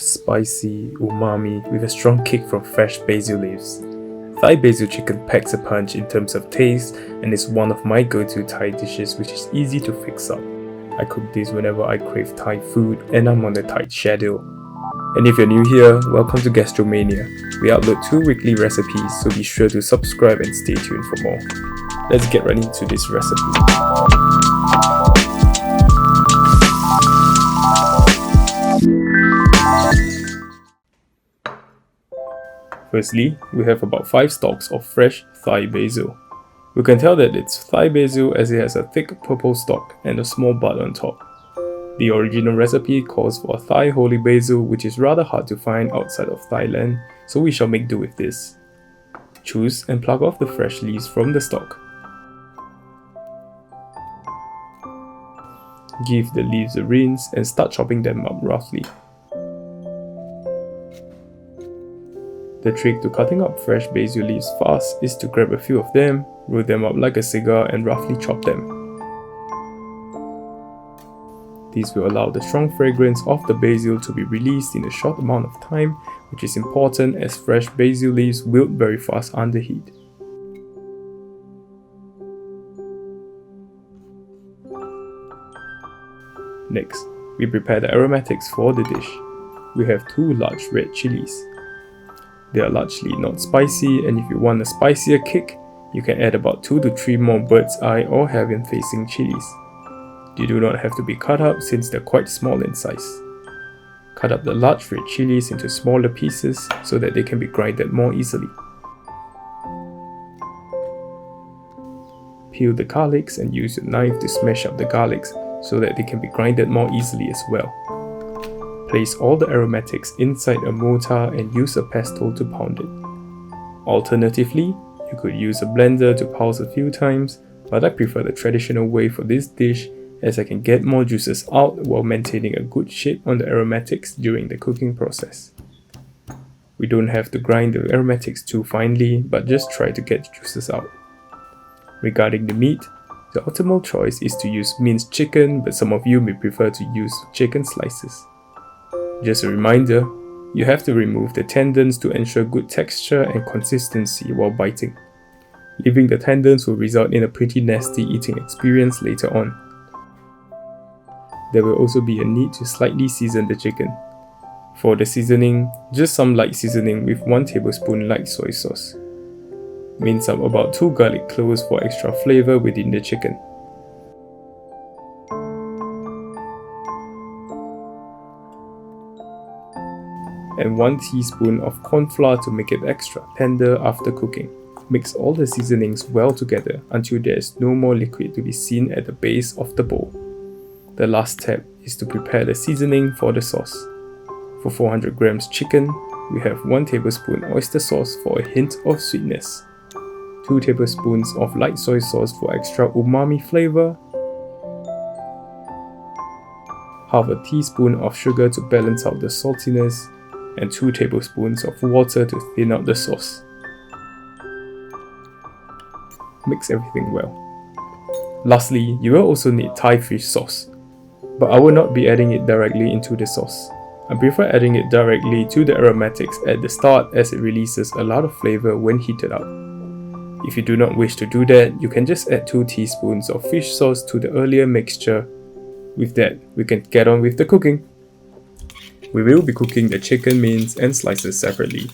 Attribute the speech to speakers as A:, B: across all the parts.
A: spicy, umami with a strong kick from fresh basil leaves. Thai basil chicken packs a punch in terms of taste and is one of my go-to Thai dishes which is easy to fix up. I cook this whenever I crave Thai food and I'm on a tight schedule. And if you're new here, welcome to Gastromania. We upload 2 weekly recipes, so be sure to subscribe and stay tuned for more. Let's get right into this recipe. Firstly, we have about 5 stalks of fresh Thai basil. We can tell that it's Thai basil as it has a thick purple stalk and a small bud on top. The original recipe calls for Thai holy basil, which is rather hard to find outside of Thailand, so we shall make do with this. Choose and pluck off the fresh leaves from the stalk. Give the leaves a rinse and start chopping them up roughly. The trick to cutting up fresh basil leaves fast is to grab a few of them, roll them up like a cigar and roughly chop them. This will allow the strong fragrance of the basil to be released in a short amount of time, which is important as fresh basil leaves wilt very fast under heat. Next, we prepare the aromatics for the dish. We have 2 large red chilies. They are largely not spicy, and if you want a spicier kick, you can add about 2 to 3 more bird's eye or heaven facing chilies. They do not have to be cut up since they're quite small in size. Cut up the large red chilies into smaller pieces so that they can be grinded more easily. Peel the garlics and use your knife to smash up the garlics so that they can be grinded more easily as well. Place all the aromatics inside a mortar and use a pestle to pound it. Alternatively, you could use a blender to pulse a few times, but I prefer the traditional way for this dish as I can get more juices out while maintaining a good shape on the aromatics during the cooking process. We don't have to grind the aromatics too finely, but just try to get juices out. Regarding the meat, the optimal choice is to use minced chicken, but some of you may prefer to use chicken slices. Just a reminder, you have to remove the tendons to ensure good texture and consistency while biting. Leaving the tendons will result in a pretty nasty eating experience later on. There will also be a need to slightly season the chicken. For the seasoning, just some light seasoning with 1 tablespoon light soy sauce. Mince up about 2 garlic cloves for extra flavor within the chicken. And 1 teaspoon of corn flour to make it extra tender after cooking. Mix all the seasonings well together until there is no more liquid to be seen at the base of the bowl. The last step is to prepare the seasoning for the sauce. For 400 grams chicken, we have 1 tablespoon oyster sauce for a hint of sweetness, 2 tablespoons of light soy sauce for extra umami flavor, half a teaspoon of sugar to balance out the saltiness, and 2 tablespoons of water to thin out the sauce. Mix everything well. Lastly, you will also need Thai fish sauce, but I will not be adding it directly into the sauce. I prefer adding it directly to the aromatics at the start as it releases a lot of flavor when heated up. If you do not wish to do that, you can just add 2 teaspoons of fish sauce to the earlier mixture. With that, we can get on with the cooking. We will be cooking the chicken mince and slices separately.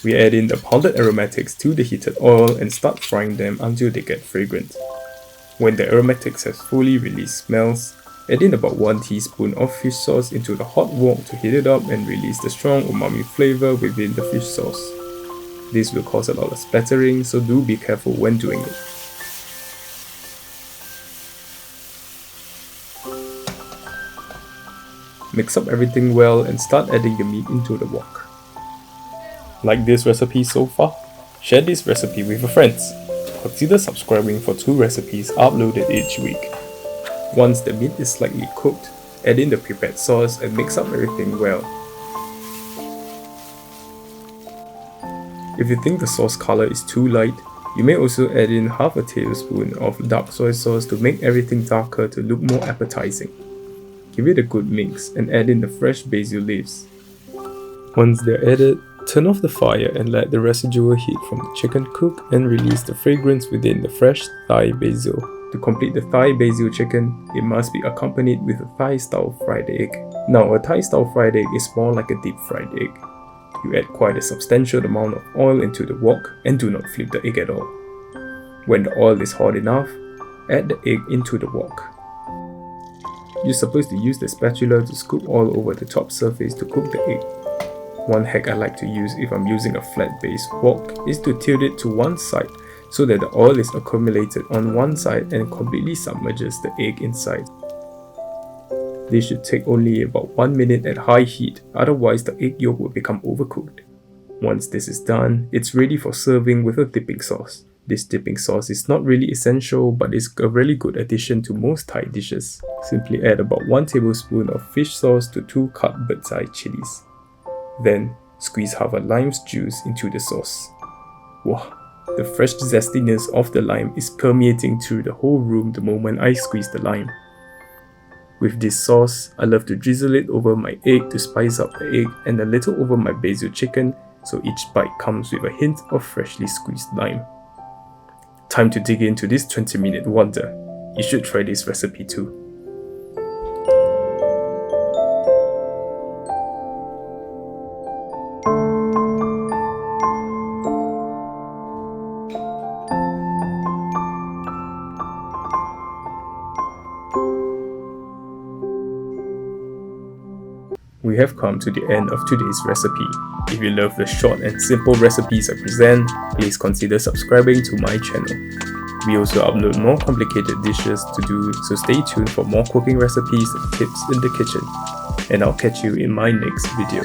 A: We add in the pounded aromatics to the heated oil and start frying them until they get fragrant. When the aromatics have fully released smells, add in about 1 teaspoon of fish sauce into the hot wok to heat it up and release the strong umami flavor within the fish sauce. This will cause a lot of splattering, so do be careful when doing it. Mix up everything well and start adding the meat into the wok. Like this recipe so far? Share this recipe with your friends. Consider subscribing for 2 recipes uploaded each week. Once the meat is slightly cooked, add in the prepared sauce and mix up everything well. If you think the sauce color is too light, you may also add in half a tablespoon of dark soy sauce to make everything darker to look more appetizing. Give it a good mix and add in the fresh basil leaves. Once they're added, turn off the fire and let the residual heat from the chicken cook and release the fragrance within the fresh Thai basil. To complete the Thai basil chicken, it must be accompanied with a Thai-style fried egg. Now, a Thai-style fried egg is more like a deep-fried egg. You add quite a substantial amount of oil into the wok and do not flip the egg at all. When the oil is hot enough, add the egg into the wok. You're supposed to use the spatula to scoop oil over the top surface to cook the egg. One hack I like to use if I'm using a flat base wok is to tilt it to one side so that the oil is accumulated on one side and completely submerges the egg inside. This should take only about 1 minute at high heat, otherwise the egg yolk will become overcooked. Once this is done, it's ready for serving with a dipping sauce. This dipping sauce is not really essential, but is a really good addition to most Thai dishes. Simply add about 1 tablespoon of fish sauce to 2 cut bird's eye chilies. Then, squeeze half a lime's juice into the sauce. Wow, the fresh zestiness of the lime is permeating through the whole room the moment I squeeze the lime. With this sauce, I love to drizzle it over my egg to spice up the egg and a little over my basil chicken, so each bite comes with a hint of freshly squeezed lime. Time to dig into this 20-minute wonder. You should try this recipe too. We have come to the end of today's recipe. If you love the short and simple recipes I present, please consider subscribing to my channel. We also upload more complicated dishes to do, so stay tuned for more cooking recipes and tips in the kitchen. And I'll catch you in my next video.